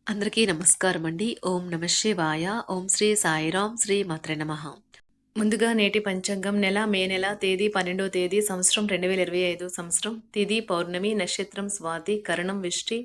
అందరికీ నమస్కారం అండి. ఓం నమ శివాయ. ఓం శ్రీ సాయిరాం శ్రీ మాత్రే నమః. ముందుగా నేటి పంచాంగం మే నెల తేదీ 12వ తేదీ సంవత్సరం 2025 సంవత్సరం తిథి పౌర్ణమి నక్షత్రం స్వాతి కరణం విష్టి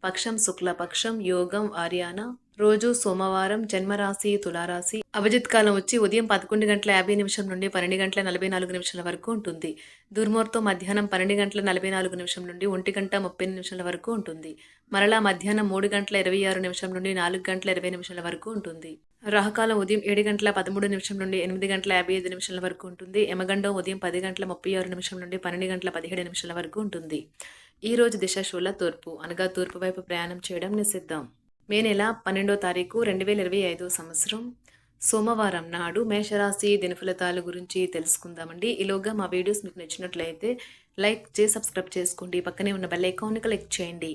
పక్షం శుక్లపక్షం యోగం ఆర్యాన రోజు సోమవారం జన్మరాశి తులారాశి అభిజిత్ కాలం వచ్చి ఉదయం 11:50 నుండి 12:44 వరకు ఉంటుంది. దుర్ముహూర్తం మధ్యాహ్నం 12:44 నుండి 1:30 వరకు ఉంటుంది. మరలా మధ్యాహ్నం 3:26 నుండి 4:20 వరకు ఉంటుంది. రాహుకాలం ఉదయం 7:13 నుండి 8:55 వరకు ఉంటుంది. యమగండం ఉదయం 10:36 నుండి 12:17 వరకు ఉంటుంది. ఈ రోజు దిశ శూల తూర్పు అనగా తూర్పు వైపు ప్రయాణం చేయడం నిషిద్ధం. మే నెల 12వ తారీఖు 2025 సంవత్సరం సోమవారం నాడు మేషరాశి దినఫలితాల గురించి తెలుసుకుందామండి. ఈలోగా మా వీడియోస్ మీకు నచ్చినట్లయితే లైక్ చేసి సబ్స్క్రైబ్ చేసుకోండి. పక్కనే ఉన్న బెల్ ఐకాన్ని క్లిక్ చేయండి.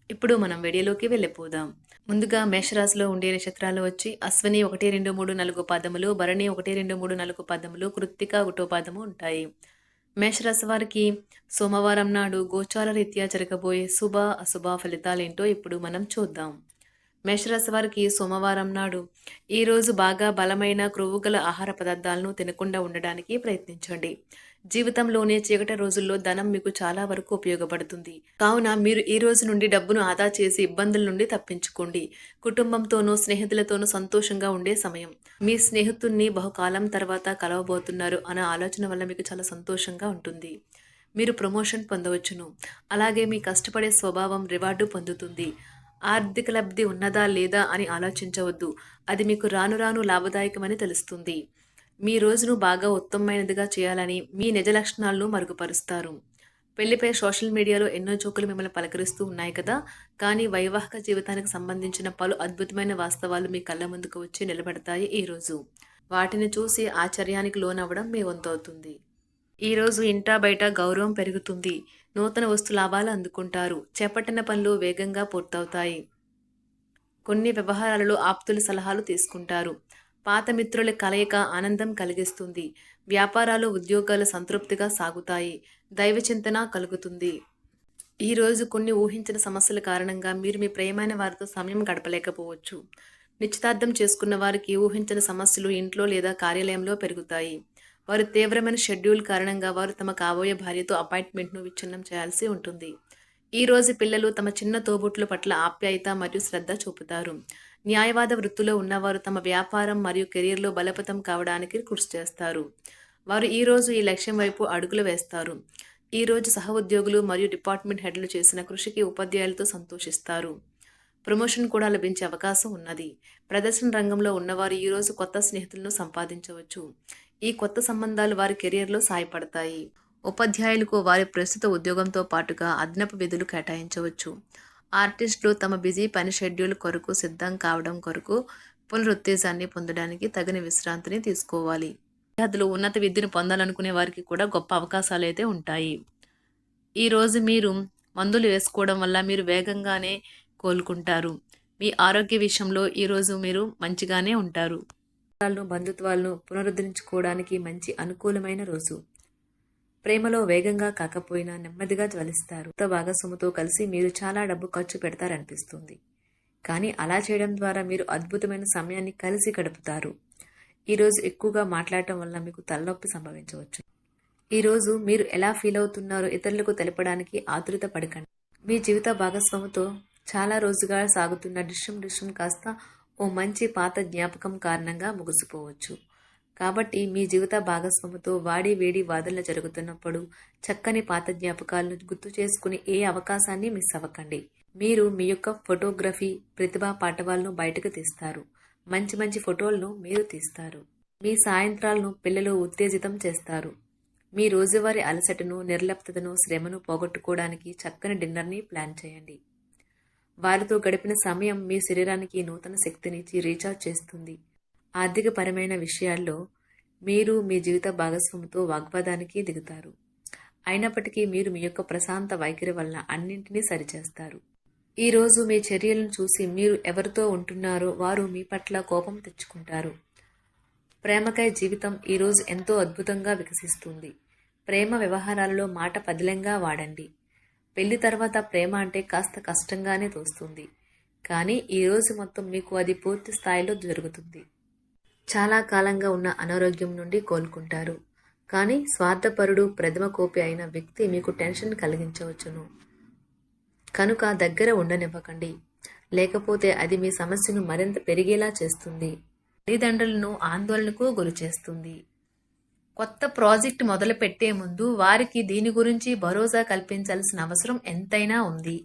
ఇప్పుడు మనం వీడియోలోకి వెళ్ళిపోదాం. ముందుగా మేషరాశిలో ఉండే నక్షత్రాలు వచ్చి అశ్విని 1, 2, 3, 4 పాదములు, భరణి 1, 2, 3, 4 పాదములు, కృత్తిక 1వ పాదము ఉంటాయి. మేషరాశి వారికి సోమవారం నాడు గోచార రీత్యా జరగబోయే శుభ అశుభ ఫలితాలేంటో ఇప్పుడు మనం చూద్దాం. మేషరాశి వారికి సోమవారం నాడు ఈరోజు బాగా బలమైన క్రొవ్వుగల ఆహార పదార్థాలను తినకుండా ఉండడానికి ప్రయత్నించండి. జీవితంలోనే చీకటి రోజుల్లో ధనం మీకు చాలా వరకు ఉపయోగపడుతుంది. కావున మీరు ఈ రోజు నుండి డబ్బును ఆదా చేసి ఇబ్బందుల నుండి తప్పించుకోండి. కుటుంబంతోనూ స్నేహితులతోనూ సంతోషంగా ఉండే సమయం. మీ స్నేహితుడిని బహుకాలం తర్వాత కలవబోతున్నారు అనే ఆలోచన వల్ల మీకు చాలా సంతోషంగా ఉంటుంది. మీరు ప్రమోషన్ పొందవచ్చును. అలాగే మీ కష్టపడే స్వభావం రివార్డు పొందుతుంది. ఆర్థిక లబ్ధి ఉన్నదా లేదా అని ఆలోచించవద్దు. అది మీకు రాను రాను లాభదాయకమని తెలుస్తుంది. మీ రోజును బాగా ఉత్తమమైనదిగా చేయాలని మీ నిజ లక్షణాలను మరుగుపరుస్తారు. పెళ్లిపై సోషల్ మీడియాలో ఎన్నో జోకులు మిమ్మల్ని పలకరిస్తూ ఉన్నాయి కదా. కానీ వైవాహిక జీవితానికి సంబంధించిన పలు అద్భుతమైన వాస్తవాలు మీ కళ్ళ ముందుకు వచ్చి నిలబడతాయి. ఈరోజు వాటిని చూసి ఆశ్చర్యానికి లోనవ్వడం మీ వంతు అవుతుంది. ఈరోజు ఇంటా బయట గౌరవం పెరుగుతుంది. నూతన వస్తు లాభాలు అందుకుంటారు. చేపట్టిన పనులు వేగంగా పూర్తవుతాయి. కొన్ని వ్యవహారాలలో ఆప్తుల సలహాలు తీసుకుంటారు. పాత మిత్రుల కలయిక ఆనందం కలిగిస్తుంది. వ్యాపారాలు ఉద్యోగాలు సంతృప్తిగా సాగుతాయి. దైవ చింతన కలుగుతుంది. ఈరోజు కొన్ని ఊహించిన సమస్యల కారణంగా మీరు మీ ప్రియమైన వారితో సమయం గడపలేకపోవచ్చు. నిశ్చితార్థం చేసుకున్న వారికి ఊహించిన సమస్యలు ఇంట్లో లేదా కార్యాలయంలో పెరుగుతాయి. వారు తీవ్రమైన షెడ్యూల్ కారణంగా వారు తమ కాబోయే భార్యతో అపాయింట్మెంట్ను విచ్ఛిన్నం చేయాల్సి ఉంటుంది. ఈరోజు పిల్లలు తమ చిన్న తోబుట్ల పట్ల ఆప్యాయత మరియు శ్రద్ధ చూపుతారు. న్యాయవాద వృత్తిలో ఉన్నవారు తమ వ్యాపారం మరియు కెరీర్లో బలోపేతం కావడానికి కృషి చేస్తారు. వారు ఈరోజు ఈ లక్ష్యం వైపు అడుగులు వేస్తారు. ఈరోజు సహ ఉద్యోగులు మరియు డిపార్ట్మెంట్ హెడ్లు చేసిన కృషికి ఉపాధ్యాయులతో సంతోషిస్తారు. ప్రమోషన్ కూడా లభించే అవకాశం ఉన్నది. ప్రదర్శన రంగంలో ఉన్నవారు ఈరోజు కొత్త స్నేహితులను సంపాదించవచ్చు. ఈ కొత్త సంబంధాలు వారి కెరియర్లో సాయపడతాయి. ఉపాధ్యాయులకు వారి ప్రస్తుత ఉద్యోగంతో పాటుగా అదనపు విధులు కేటాయించవచ్చు. ఆర్టిస్టులు తమ బిజీ పని షెడ్యూల్ కొరకు సిద్ధం కావడం కొరకు పునరుత్తేజాన్ని పొందడానికి తగిన విశ్రాంతిని తీసుకోవాలి. విద్యార్థులు ఉన్నత విద్యను పొందాలనుకునే వారికి కూడా గొప్ప అవకాశాలు అయితే ఉంటాయి. ఈరోజు మీరు మందులు వేసుకోవడం వల్ల మీరు వేగంగానే కోలుకుంటారు. మీ ఆరోగ్య విషయంలో ఈరోజు మీరు మంచిగానే ఉంటారు. బంధుత్వాలను పునరుద్ధరించుకోవడానికి మంచి అనుకూలమైన రోజు. ప్రేమలో వేగంగా కాకపోయినా నెమ్మదిగా జ్వలిస్తారు. కొత్త భాగస్వామితో కలిసి మీరు చాలా డబ్బు ఖర్చు పెడతారనిపిస్తుంది. కానీ అలా చేయడం ద్వారా మీరు అద్భుతమైన సమయాన్ని కలిసి గడుపుతారు. ఈరోజు ఎక్కువగా మాట్లాడటం వల్ల మీకు తలనొప్పి సంభవించవచ్చు. ఈరోజు మీరు ఎలా ఫీల్ అవుతున్నారో ఇతరులకు తెలపడానికి ఆతురత పడకండి. మీ జీవిత భాగస్వామితో చాలా రోజుగా సాగుతున్న డిష్యం కాస్త ఓ మంచి పాత జ్ఞాపకం కారణంగా ముగిసిపోవచ్చు. కాబట్టి మీ జీవిత భాగస్వామితో వాడి వేడి వాదనలు జరుగుతున్నప్పుడు చక్కని పాత జ్ఞాపకాలను గుర్తు చేసుకుని ఏ అవకాశాన్ని మిస్ అవ్వకండి. మీరు మీ యొక్క ఫోటోగ్రఫీ ప్రతిభా పాటవాలను బయటకు తీస్తారు. మంచి మంచి ఫోటోలను మీరు తీస్తారు. మీ సాయంత్రాలను పిల్లలు ఉత్తేజితం చేస్తారు. మీ రోజువారీ అలసటను నిర్లిప్తతను శ్రమను పోగొట్టుకోవడానికి చక్కని డిన్నర్ని ప్లాన్ చేయండి. వారితో గడిపిన సమయం మీ శరీరానికి నూతన శక్తినిచ్చి రీఛార్జ్ చేస్తుంది. ఆర్థికపరమైన విషయాల్లో మీరు మీ జీవిత భాగస్వామితో వాగ్వాదానికి దిగుతారు. అయినప్పటికీ మీరు మీ యొక్క ప్రశాంత వైఖరి వలన అన్నింటినీ సరిచేస్తారు. ఈరోజు మీ చర్యలను చూసి మీరు ఎవరితో ఉంటున్నారో వారు మీ పట్ల కోపం తెచ్చుకుంటారు. ప్రేమకై జీవితం ఈరోజు ఎంతో అద్భుతంగా వికసిస్తుంది. ప్రేమ వ్యవహారాలలో మాట పదిలంగా వాడండి. పెళ్లి తర్వాత ప్రేమ అంటే కాస్త కష్టంగానే తోస్తుంది. కానీ ఈ రోజు మొత్తం మీకు అది పూర్తి స్థాయిలో జరుగుతుంది. చాలా కాలంగా ఉన్న అనారోగ్యం నుండి కోలుకుంటారు. కానీ స్వార్థపరుడు, ప్రథమ కోపి అయిన వ్యక్తి మీకు టెన్షన్ కలిగించవచ్చును. కనుక దగ్గర ఉండనివ్వకండి. లేకపోతే అది మీ సమస్యను మరింత పెరిగేలా చేస్తుంది. తల్లిదండ్రులను ఆందోళనకు గురిచేస్తుంది. కొత్త ప్రాజెక్ట్ మొదలు పెట్టే ముందు వారికి దీని గురించి భరోసా కల్పించాల్సిన అవసరం ఎంతైనా ఉంది.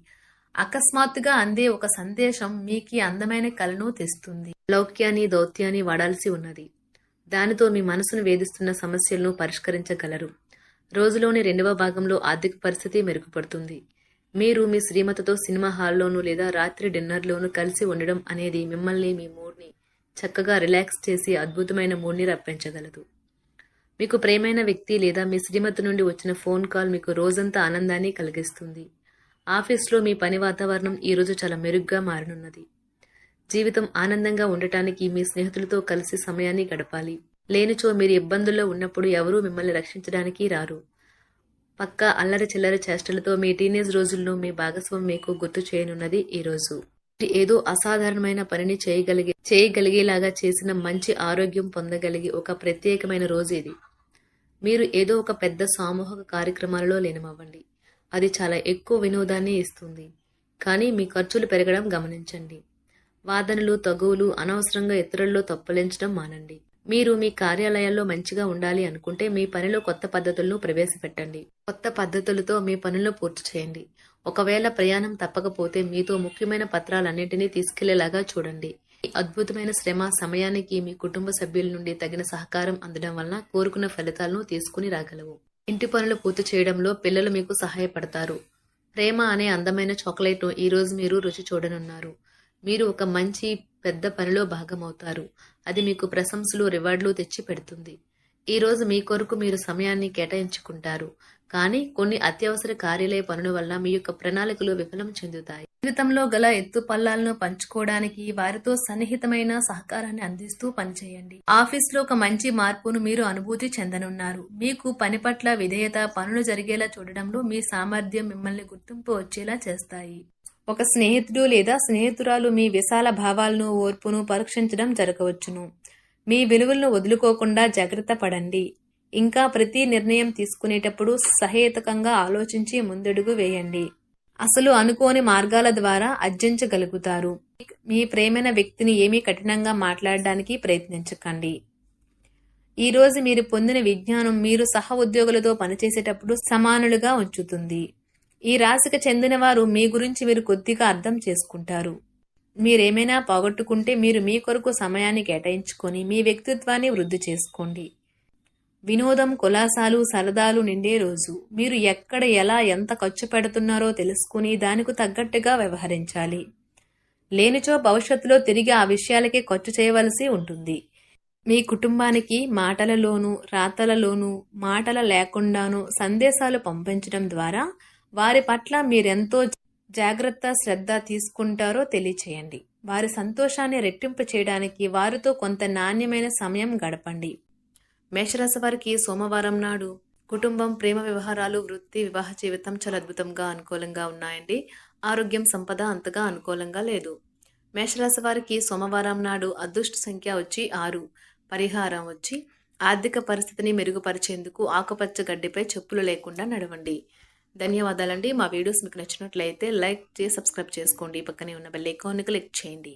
అకస్మాత్తుగా అందే ఒక సందేశం మీకు అందమైన కలను తెస్తుంది. లౌక్యాన్ని, దౌత్యాన్ని వాడాల్సి ఉన్నది. దానితో మీ మనసును వేధిస్తున్న సమస్యలను పరిష్కరించగలరు. రోజులోని 2వ భాగంలో ఆర్థిక పరిస్థితి మెరుగుపడుతుంది. మీరు మీ శ్రీమతితో సినిమా హాల్లోనూ లేదా రాత్రి డిన్నర్లోనూ కలిసి ఉండడం అనేది మిమ్మల్ని, మీ మూడ్ని చక్కగా రిలాక్స్ చేసి అద్భుతమైన మూడ్ని రప్పించగలదు. మీకు ప్రేమైన వ్యక్తి లేదా మీ శ్రీమతి నుండి వచ్చిన ఫోన్ కాల్ మీకు రోజంతా ఆనందాన్ని కలిగిస్తుంది. ఆఫీస్లో మీ పని వాతావరణం ఈరోజు చాలా మెరుగ్గా మారనున్నది. జీవితం ఆనందంగా ఉండటానికి మీ స్నేహితులతో కలిసి సమయాన్ని గడపాలి. లేనిచో మీరు ఇబ్బందుల్లో ఉన్నప్పుడు ఎవరూ మిమ్మల్ని రక్షించడానికి రారు. పక్కా అల్లరి చిల్లరి చేష్టలతో మీ టీనేజ్ రోజుల్లో మీ భాగస్వామి మీకు గుర్తు చేయనున్నది ఈరోజు. ఏదో అసాధారణమైన పనిని చేయగలిగేలాగా చేసిన మంచి ఆరోగ్యం పొందగలిగి ఒక ప్రత్యేకమైన రోజు ఇది. మీరు ఏదో ఒక పెద్ద సామూహిక కార్యక్రమాలలో లీనమవ్వండి. అది చాలా ఎక్కువ వినోదాన్ని ఇస్తుంది. కానీ మీ ఖర్చులు పెరగడం గమనించండి. వాదనలు, తగువులు, అనవసరంగా ఇతరుల్లో తప్పులించడం మానండి. మీరు మీ కార్యాలయాల్లో మంచిగా ఉండాలి అనుకుంటే మీ పనిలో కొత్త పద్ధతులను ప్రవేశపెట్టండి. కొత్త పద్ధతులతో మీ పనులను పూర్తి చేయండి. ఒకవేళ ప్రయాణం తప్పకపోతే మీతో ముఖ్యమైన పత్రాలన్నింటినీ తీసుకెళ్లేలాగా చూడండి. ఈ అద్భుతమైన శ్రమ సమయానికి మీ కుటుంబ సభ్యుల నుండి తగిన సహకారం అందడం వలన కోరుకున్న ఫలితాలను తీసుకుని రాగలవు. ఇంటి పనులు పూర్తి చేయడంలో పిల్లలు మీకు సహాయపడతారు. ప్రేమ అనే అందమైన చాక్లెట్ను ఈరోజు మీరు రుచి చూడనున్నారు. మీరు ఒక మంచి పెద్ద పనిలో భాగమవుతారు. అది మీకు ప్రశంసలు, రివార్డులు తెచ్చి పెడుతుంది. ఈరోజు మీ కొరకు మీరు సమయాన్ని కేటాయించుకుంటారు. కానీ కొన్ని అత్యవసర కార్యాలయ పనుల వల్ల మీ యొక్క ప్రణాళికలు విఫలం చెందుతాయి. జీవితంలో గల ఎత్తు పల్లాలను పంచుకోవడానికి వారితో సన్నిహితమైన సహకారాన్ని అందిస్తూ పనిచేయండి. ఆఫీస్లో ఒక మంచి మార్పును మీరు అనుభూతి చెందనున్నారు. మీకు పని పట్ల విధేయత, పనులు జరిగేలా చూడడంలో మీ సామర్థ్యం మిమ్మల్ని గుర్తింపు వచ్చేలా చేస్తాయి. ఒక స్నేహితుడు లేదా స్నేహితురాలు మీ విశాల భావాలను, ఓర్పును పరీక్షించడం జరగవచ్చును. మీ విలువలను వదులుకోకుండా జాగ్రత్త పడండి. ఇంకా ప్రతి నిర్ణయం తీసుకునేటప్పుడు సహేతుకంగా ఆలోచించి ముందడుగు వేయండి. అసలు అనుకోని మార్గాల ద్వారా అర్జించగలుగుతారు. మీ ప్రేమైన వ్యక్తిని ఏమీ కఠినంగా మాట్లాడడానికి ప్రయత్నించకండి. ఈరోజు మీరు పొందిన విజ్ఞానం మీరు సహ ఉద్యోగులతో పనిచేసేటప్పుడు సమానులుగా ఉంచుతుంది. ఈ రాశికి చెందిన వారు మీ గురించి మీరు కొద్దిగా అర్థం చేసుకుంటారు. మీరేమైనా పోగొట్టుకుంటే మీరు మీ కొరకు సమయాన్ని కేటాయించుకొని మీ వ్యక్తిత్వాన్ని వృద్ధి చేసుకోండి. వినోదం, కులాసాలు, సరదాలు నిండే రోజు. మీరు ఎక్కడ, ఎలా, ఎంత ఖర్చు పెడుతున్నారో తెలుసుకుని దానికి తగ్గట్టుగా వ్యవహరించాలి. లేనిచో భవిష్యత్తులో తిరిగి ఆ విషయాలకే ఖర్చు చేయవలసి ఉంటుంది. మీ కుటుంబానికి మాటలలోనూ, రాతలలోనూ, మాటల లేకుండానూ సందేశాలు పంపించడం ద్వారా వారి పట్ల మీరెంతో జాగ్రత్త, శ్రద్ధ తీసుకుంటారో తెలియచేయండి. వారి సంతోషాన్ని రెట్టింపు చేయడానికి వారితో కొంత నాణ్యమైన సమయం గడపండి. మేషరాశి వారికి సోమవారం నాడు కుటుంబం, ప్రేమ వ్యవహారాలు, వృత్తి, వివాహ జీవితం చాలా అద్భుతంగా అనుకూలంగా ఉన్నాయండి. ఆరోగ్యం, సంపద అంతగా అనుకూలంగా లేదు. మేషరాశి వారికి సోమవారం నాడు అదృష్ట సంఖ్య వచ్చి 6. పరిహారం వచ్చి ఆర్థిక పరిస్థితిని మెరుగుపరిచేందుకు ఆకుపచ్చ గడ్డిపై చెప్పులు లేకుండా నడవండి. ధన్యవాదాలండి. మా వీడియోస్ మీకు నచ్చినట్లయితే లైక్ చేసి సబ్స్క్రైబ్ చేసుకోండి. పక్కనే ఉన్న బెల్ ఐకాన్ని క్లిక్ చేయండి.